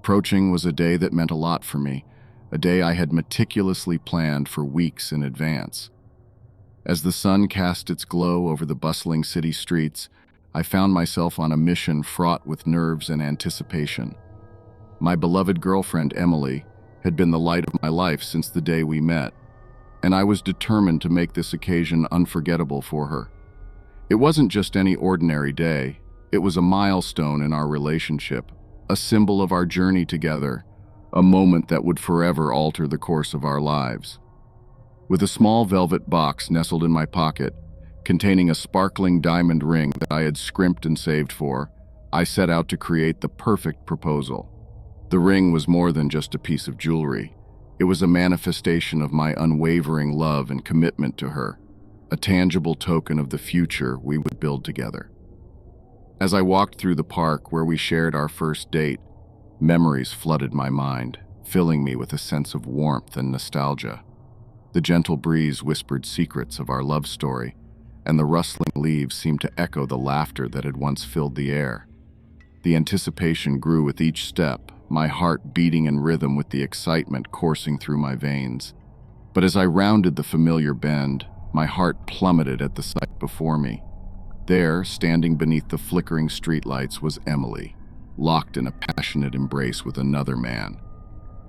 Approaching was a day that meant a lot for me, a day I had meticulously planned for weeks in advance. As the sun cast its glow over the bustling city streets, I found myself on a mission fraught with nerves and anticipation. My beloved girlfriend, Emily, had been the light of my life since the day we met, and I was determined to make this occasion unforgettable for her. It wasn't just any ordinary day, it was a milestone in our relationship, a symbol of our journey together, a moment that would forever alter the course of our lives. With a small velvet box nestled in my pocket, containing a sparkling diamond ring that I had scrimped and saved for, I set out to create the perfect proposal. The ring was more than just a piece of jewelry. It was a manifestation of my unwavering love and commitment to her, a tangible token of the future we would build together. As I walked through the park where we shared our first date, memories flooded my mind, filling me with a sense of warmth and nostalgia. The gentle breeze whispered secrets of our love story, and the rustling leaves seemed to echo the laughter that had once filled the air. The anticipation grew with each step, my heart beating in rhythm with the excitement coursing through my veins. But as I rounded the familiar bend, my heart plummeted at the sight before me. There, standing beneath the flickering streetlights, was Emily, locked in a passionate embrace with another man.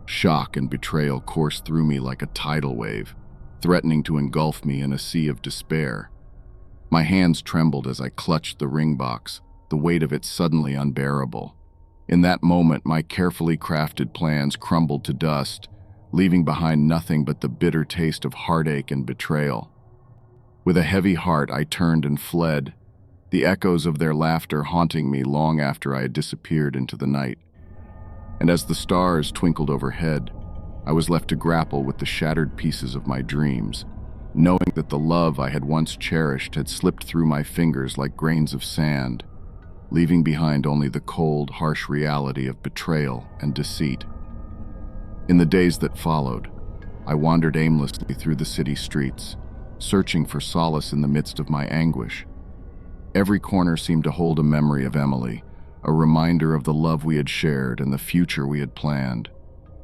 Shock and betrayal coursed through me like a tidal wave, threatening to engulf me in a sea of despair. My hands trembled as I clutched the ring box, the weight of it suddenly unbearable. In that moment, my carefully crafted plans crumbled to dust, leaving behind nothing but the bitter taste of heartache and betrayal. With a heavy heart, I turned and fled, the echoes of their laughter haunting me long after I had disappeared into the night. And as the stars twinkled overhead, I was left to grapple with the shattered pieces of my dreams, knowing that the love I had once cherished had slipped through my fingers like grains of sand, leaving behind only the cold, harsh reality of betrayal and deceit. In the days that followed, I wandered aimlessly through the city streets, searching for solace in the midst of my anguish. Every corner seemed to hold a memory of Emily, a reminder of the love we had shared and the future we had planned.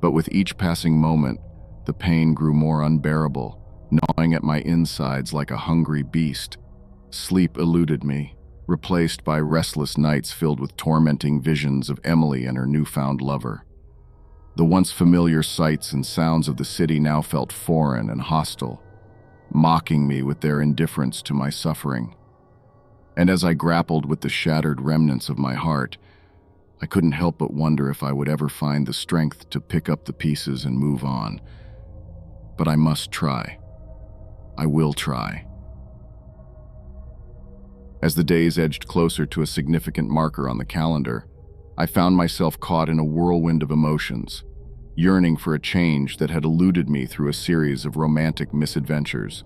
But with each passing moment, the pain grew more unbearable, gnawing at my insides like a hungry beast. Sleep eluded me, replaced by restless nights filled with tormenting visions of Emily and her newfound lover. The once familiar sights and sounds of the city now felt foreign and hostile, mocking me with their indifference to my suffering. And as I grappled with the shattered remnants of my heart, I couldn't help but wonder if I would ever find the strength to pick up the pieces and move on. But I must try. I will try. As the days edged closer to a significant marker on the calendar, I found myself caught in a whirlwind of emotions, yearning for a change that had eluded me through a series of romantic misadventures.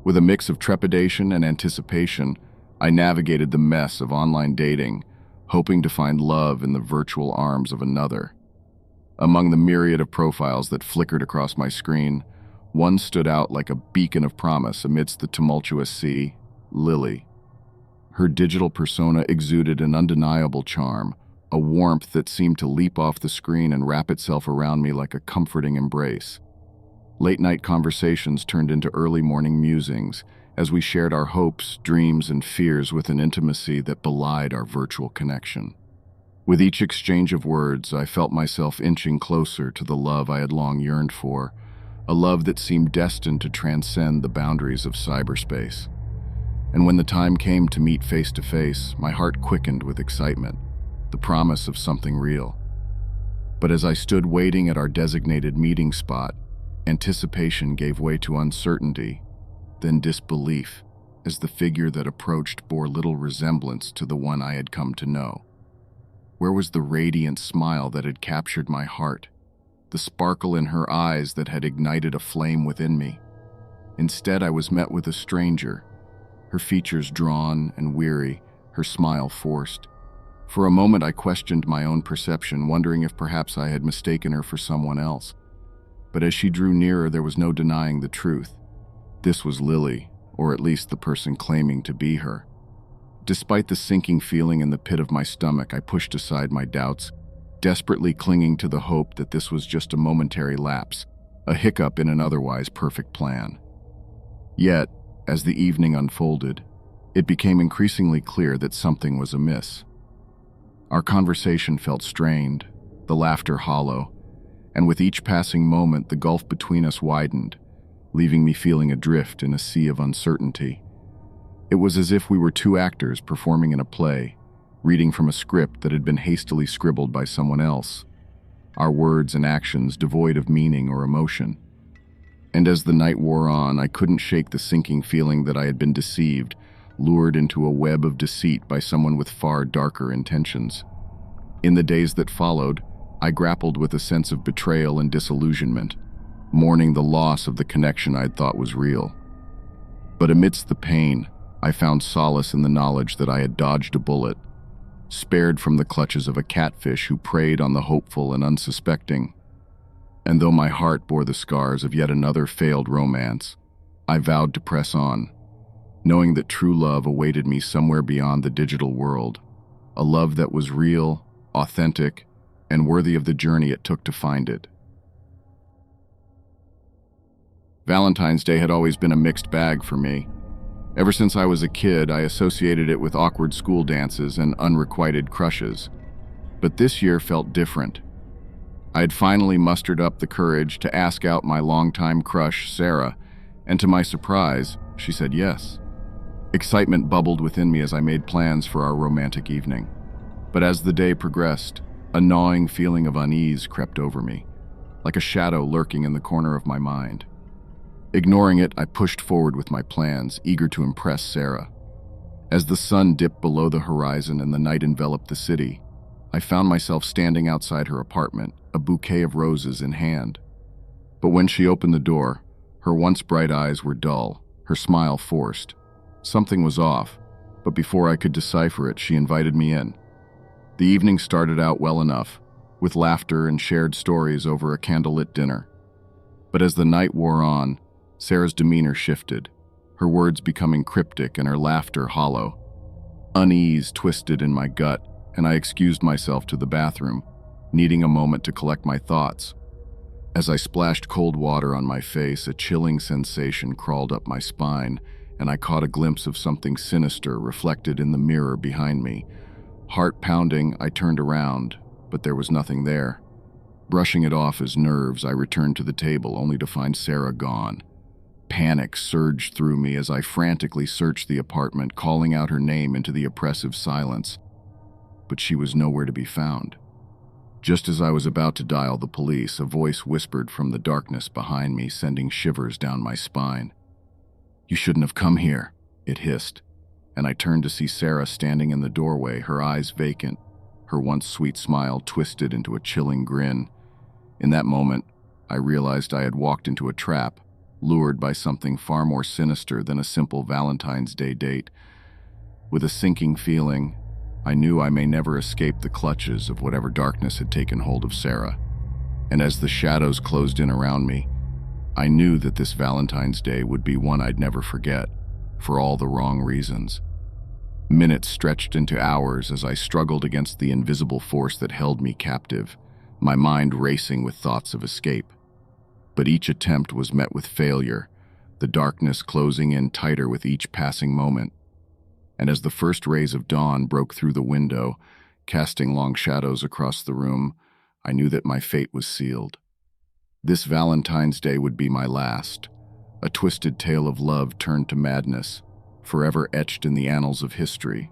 With a mix of trepidation and anticipation, I navigated the mess of online dating, hoping to find love in the virtual arms of another. Among the myriad of profiles that flickered across my screen, one stood out like a beacon of promise amidst the tumultuous sea: Lily. Her digital persona exuded an undeniable charm, a warmth that seemed to leap off the screen and wrap itself around me like a comforting embrace. Late-night conversations turned into early morning musings, as we shared our hopes, dreams, and fears with an intimacy that belied our virtual connection. With each exchange of words, I felt myself inching closer to the love I had long yearned for, a love that seemed destined to transcend the boundaries of cyberspace. And when the time came to meet face to face, my heart quickened with excitement, the promise of something real. But as I stood waiting at our designated meeting spot, anticipation gave way to uncertainty, then disbelief, as the figure that approached bore little resemblance to the one I had come to know. Where was the radiant smile that had captured my heart, the sparkle in her eyes that had ignited a flame within me? Instead, I was met with a stranger, her features drawn and weary, her smile forced. For a moment I questioned my own perception, wondering if perhaps I had mistaken her for someone else. But as she drew nearer, there was no denying the truth. This was Lily, or at least the person claiming to be her. Despite the sinking feeling in the pit of my stomach, I pushed aside my doubts, desperately clinging to the hope that this was just a momentary lapse, a hiccup in an otherwise perfect plan. Yet, as the evening unfolded, it became increasingly clear that something was amiss. Our conversation felt strained, the laughter hollow, and with each passing moment the gulf between us widened, leaving me feeling adrift in a sea of uncertainty. It was as if we were two actors performing in a play, reading from a script that had been hastily scribbled by someone else, our words and actions devoid of meaning or emotion. And as the night wore on, I couldn't shake the sinking feeling that I had been deceived, lured into a web of deceit by someone with far darker intentions. In the days that followed, I grappled with a sense of betrayal and disillusionment, mourning the loss of the connection I'd thought was real. But amidst the pain, I found solace in the knowledge that I had dodged a bullet, spared from the clutches of a catfish who preyed on the hopeful and unsuspecting. And though my heart bore the scars of yet another failed romance, I vowed to press on, knowing that true love awaited me somewhere beyond the digital world, a love that was real, authentic, and worthy of the journey it took to find it. Valentine's Day had always been a mixed bag for me. Ever since I was a kid, I associated it with awkward school dances and unrequited crushes. But this year felt different. I had finally mustered up the courage to ask out my longtime crush, Sarah, and to my surprise, she said yes. Excitement bubbled within me as I made plans for our romantic evening. But as the day progressed, a gnawing feeling of unease crept over me, like a shadow lurking in the corner of my mind. Ignoring it, I pushed forward with my plans, eager to impress Sarah. As the sun dipped below the horizon and the night enveloped the city, I found myself standing outside her apartment, a bouquet of roses in hand. But when she opened the door, her once bright eyes were dull, her smile forced. Something was off, but before I could decipher it, she invited me in. The evening started out well enough, with laughter and shared stories over a candlelit dinner. But as the night wore on, Sarah's demeanor shifted, her words becoming cryptic and her laughter hollow. Unease twisted in my gut, and I excused myself to the bathroom, needing a moment to collect my thoughts. As I splashed cold water on my face, a chilling sensation crawled up my spine, and I caught a glimpse of something sinister reflected in the mirror behind me. Heart pounding, I turned around, but there was nothing there. Brushing it off as nerves, I returned to the table, only to find Sarah gone. Panic surged through me as I frantically searched the apartment, calling out her name into the oppressive silence. But she was nowhere to be found. Just as I was about to dial the police, a voice whispered from the darkness behind me, sending shivers down my spine. "You shouldn't have come here," it hissed, and I turned to see Sarah standing in the doorway, her eyes vacant, her once sweet smile twisted into a chilling grin. In that moment, I realized I had walked into a trap, lured by something far more sinister than a simple Valentine's Day date. With a sinking feeling, I knew I may never escape the clutches of whatever darkness had taken hold of Sarah. And as the shadows closed in around me, I knew that this Valentine's Day would be one I'd never forget, for all the wrong reasons. Minutes stretched into hours as I struggled against the invisible force that held me captive, my mind racing with thoughts of escape. But each attempt was met with failure, the darkness closing in tighter with each passing moment. And as the first rays of dawn broke through the window, casting long shadows across the room, I knew that my fate was sealed. This Valentine's Day would be my last, a twisted tale of love turned to madness, forever etched in the annals of history.